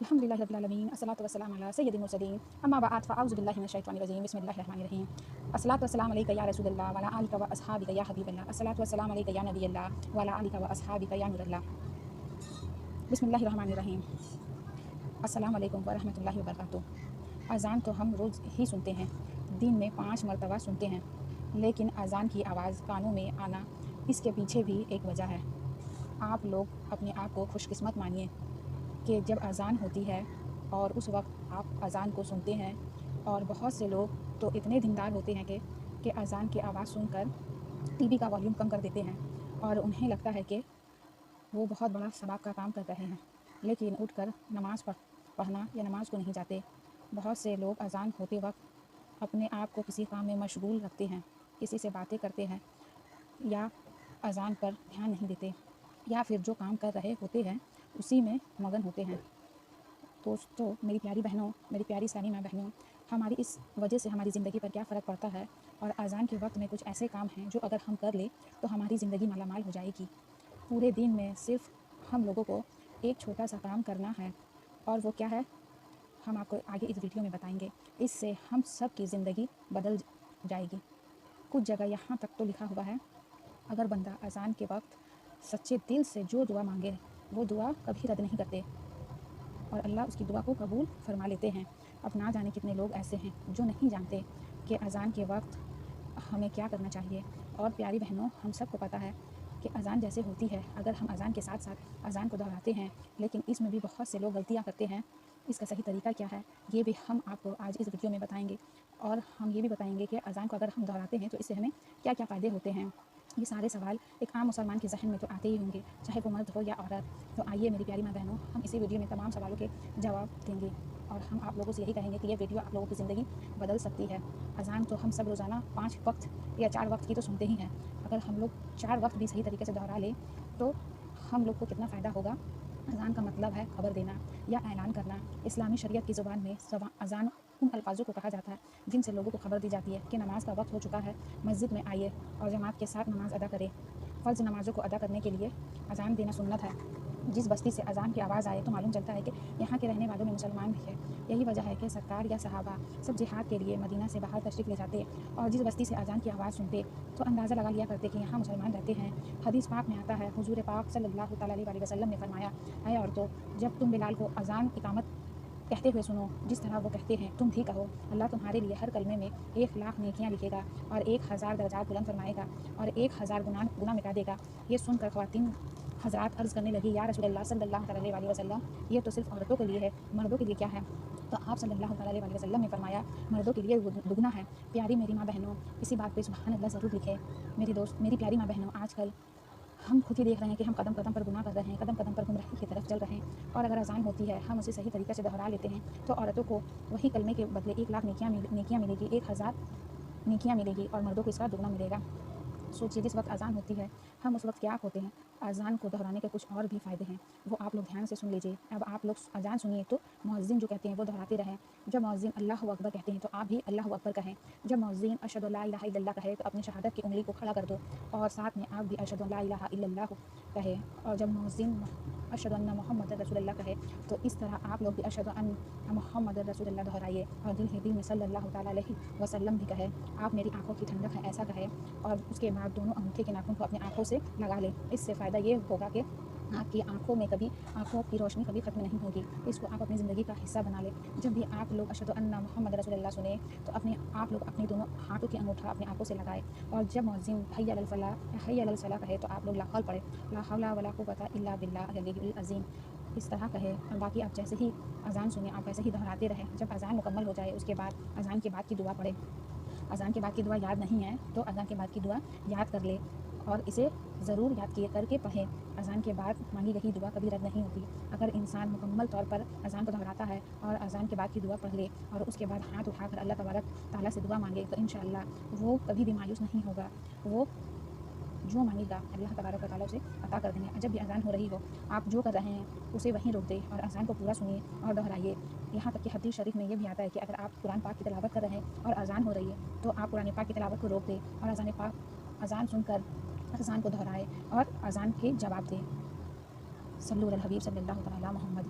الحمدللہ رب العالمین الصلاۃ والسلام علی سید المرسلین اما بعد فاعوذ باللہ من الشیطان الرجیم بسم اللہ الرحمن الرحیم الصلاۃ والسلام علیک یا رسول اللہ وعلی آلک و اصحابک یا حبیب اللہ الصلاۃ والسلام علیک یا نبی اللہ وعلی آلک و اصحابک یا نور اللہ بسم اللہ الرحمن الرحیم السلام علیکم ورحمۃ اللہ وبرکاتہ۔ اذان تو ہم روز ہی سنتے ہیں، دن میں 5 مرتبہ سنتے ہیں، لیکن اذان کی آواز کانوں میں آنا اس کے پیچھے بھی ایک وجہ ہے۔ آپ لوگ اپنے آپ کو خوش قسمت مانیے کہ جب اذان ہوتی ہے اور اس وقت آپ اذان کو سنتے ہیں، اور بہت سے لوگ تو اتنے دیندار ہوتے ہیں کہ اذان کی آواز سن کر ٹی وی کا والیوم کم کر دیتے ہیں اور انہیں لگتا ہے کہ وہ بہت بڑا ثواب کا کام کر رہے ہیں، لیکن اٹھ کر نماز پڑھنا یا نماز کو نہیں جاتے۔ بہت سے لوگ اذان ہوتے وقت اپنے آپ کو کسی کام میں مشغول رکھتے ہیں، کسی سے باتیں کرتے ہیں یا اذان پر دھیان نہیں دیتے، یا پھر جو کام کر رہے ہوتے ہیں اسی میں مگن ہوتے ہیں۔ دوستو، میری پیاری بہنوں، میری پیاری اسلامی ماں بہنوں، ہماری اس وجہ سے ہماری زندگی پر کیا فرق پڑتا ہے، اور اذان کے وقت میں کچھ ایسے کام ہیں جو اگر ہم کر لیں تو ہماری زندگی مالا مال ہو جائے گی۔ پورے دن میں صرف ہم لوگوں کو ایک چھوٹا سا کام کرنا ہے، اور وہ کیا ہے ہم آپ کو آگے اس ویڈیو میں بتائیں گے۔ اس سے ہم سب کی زندگی بدل جائے گی۔ کچھ جگہ یہاں تک تو لکھا ہوا ہے، اگر بندہ اذان کے وقت سچے دل سے جو دعا مانگے وہ دعا کبھی رد نہیں کرتے، اور اللہ اس کی دعا کو قبول فرما لیتے ہیں۔ اب نہ جانے کتنے لوگ ایسے ہیں جو نہیں جانتے کہ اذان کے وقت ہمیں کیا کرنا چاہیے۔ اور پیاری بہنوں، ہم سب کو پتہ ہے کہ اذان جیسے ہوتی ہے، اگر ہم اذان کے ساتھ ساتھ اذان کو دہراتے ہیں، لیکن اس میں بھی بہت سے لوگ غلطیاں کرتے ہیں۔ اس کا صحیح طریقہ کیا ہے یہ بھی ہم آپ کو آج اس ویڈیو میں بتائیں گے، اور ہم یہ بھی بتائیں گے کہ اذان کو اگر ہم دہراتے ہیں تو اس سے ہمیں کیا کیا فائدے ہوتے ہیں۔ یہ سارے سوال ایک عام مسلمان کے ذہن میں تو آتے ہی ہوں گے، چاہے وہ مرد ہو یا عورت۔ تو آئیے میری پیاری ماں بہنوں، ہم اسی ویڈیو میں تمام سوالوں کے جواب دیں گے، اور ہم آپ لوگوں سے یہی کہیں گے کہ یہ ویڈیو آپ لوگوں کی زندگی بدل سکتی ہے۔ اذان تو ہم سب روزانہ 5 وقت یا 4 وقت کی تو سنتے ہی ہیں۔ اگر ہم لوگ 4 وقت بھی صحیح طریقے سے دہرا لیں تو ہم لوگ کو کتنا فائدہ ہوگا۔ اذان کا مطلب ہے خبر دینا یا اعلان کرنا۔ اسلامی شریعت کی زبان میں اذان ان الفاظوں کو کہا جاتا ہے جن سے لوگوں کو خبر دی جاتی ہے کہ نماز کا وقت ہو چکا ہے، مسجد میں آئیے اور جماعت کے ساتھ نماز ادا کریں۔ فرض نمازوں کو ادا کرنے کے لیے اذان دینا سنت ہے۔ جس بستی سے اذان کی آواز آئے تو معلوم چلتا ہے کہ یہاں کے رہنے والوں میں مسلمان بھی ہے۔ یہی وجہ ہے کہ سرکار یا صحابہ سب جہاد کے لیے مدینہ سے باہر تشریف لے جاتے، اور جس بستی سے اذان کی آواز سنتے تو اندازہ لگا لیا کرتے کہ یہاں مسلمان رہتے ہیں۔ حدیث پاک میں آتا ہے، حضور پاک صلی اللہ تعالیٰ علیہ وسلم نے فرمایا، اے عورتوں، جب تم بلال کو اذان اقامت کہتے ہوئے سنو، جس طرح وہ کہتے ہیں تم بھی کہو، اللہ تمہارے لیے ہر کلمے میں 1,00,000 نیکیاں لکھے گا، اور 1,000 درجات بلند فرمائے گا، اور 1,000 گناہ مٹا دے گا۔ یہ سن کر خواتین حضرات عرض کرنے لگی، یا رسول اللہ صلی اللہ تعالیٰ علیہ وسلم، یہ تو صرف عورتوں کے لیے ہے، مردوں کے لیے کیا ہے؟ تو آپ صلی اللہ تعالیٰ علیہ وسلم نے فرمایا، مردوں کے لیے دگنا ہے۔ پیاری میری ماں بہنوں، اسی بات پہ سبحان اللہ ضرور لکھے۔ میری دوست، میری پیاری ماں بہنوں، آج کل ہم خود ہی دیکھ رہے ہیں کہ ہم قدم قدم پر گناہ کر رہے ہیں، قدم قدم پر گمراہی کی طرف چل رہے ہیں، اور اگر اذان ہوتی ہے ہم اسے صحیح طریقے سے دہرا لیتے ہیں تو عورتوں کو وہی کلمے کے بدلے 1,00,000 نیکیاں ملے گی، 1,000 نیکیاں ملے گی، اور مردوں کو اس کا دگنا ملے گا۔ سوچیے، جس وقت اذان ہوتی ہے ہم اس وقت کیا ہوتے ہیں۔ اذان کو دہرانے کے کچھ اور بھی فائدے ہیں، وہ آپ لوگ دھیان سے سن لیجیے۔ اب آپ لوگ اذان سنیے تو مؤذن جو کہتے ہیں وہ دہراتے رہیں۔ جب مؤذن اللہ اکبر کہتے ہیں تو آپ بھی اللہ اکبر کہیں۔ جب مؤذن اشہد ان لا الہ الا اللہ کہے تو اپنی شہادت کی انگلی کو کھڑا کر دو، اور ساتھ میں آپ بھی اشہد ان لا الہ الا اللہ کہے۔ اور جب مؤذن اشہد ان محمد رسول اللہ کہے تو اس طرح آپ لوگ بھی اشہد ان محمد رسول اللہ دہرائیے، اور دل ہی دل میں صلی اللہ تعالیٰ علیہ وسلم بھی کہے۔ آپ میری آنکھوں کی ٹھنڈک ہے ایسا کہے، اور اس کے بعد دونوں انگوٹھے کے ناخن کو اپنی آنکھوں سے لگا لیں۔ اس سے فائدہ یہ ہوگا کہ آپ کی آنکھوں کی روشنی کبھی ختم نہیں ہوگی۔ اس کو آپ اپنی زندگی کا حصہ بنا لیں۔ جب بھی آپ لوگ اشہد ان محمد رسول اللہ سنیں تو آپ لوگ اپنی دونوں ہاتھوں کی انگوٹھا اپنی آنکھوں سے لگائیں، اور جب مؤذن حی علی الفلاح یا حی علی الصلاح کہے تو آپ لوگ لا حول پڑھیں، لا حول ولا قوۃ الا باللہ العلی العظیم، اس طرح کہے۔ اور باقی آپ جیسے ہی اذان سنیں آپ ویسے ہی دہراتے رہیں۔ جب اذان مکمل ہو جائے اس کے بعد اذان کے بعد کی دعا پڑھیں۔ اذان کے بعد کی دعا یاد نہیں ہے تو اذان کے بعد کی دعا یاد کر لے، اور اسے ضرور یاد کر کے پڑھیں۔ اذان کے بعد مانگی گئی دعا کبھی رد نہیں ہوتی۔ اگر انسان مکمل طور پر اذان کو دہراتا ہے اور اذان کے بعد کی دعا پڑھ لے اور اس کے بعد ہاتھ اٹھا کر اللہ تبارک تعالیٰ سے دعا مانگے تو انشاءاللہ وہ کبھی بھی مایوس نہیں ہوگا، وہ جو مانگے گا اللہ تبارک و تعالیٰ اسے عطا کر دیں گے۔ جب بھی اذان ہو رہی ہو آپ جو کر رہے ہیں اسے وہیں روک دیں اور اذان کو پورا سنیے اور دہرائیے۔ یہاں تک کہ حدیث شریف میں یہ بھی آتا ہے کہ اگر آپ قرآن پاک کی تلاوت کر رہے ہیں اور اذان ہو رہی ہے تو آپ قرآن پاک کی تلاوت کو روک دیں اور اذان سن کر اذان کو دہرائے اور اذان کے جواب دیں۔ صلو علی الحبیب صلی اللہ تعالیٰ محمد۔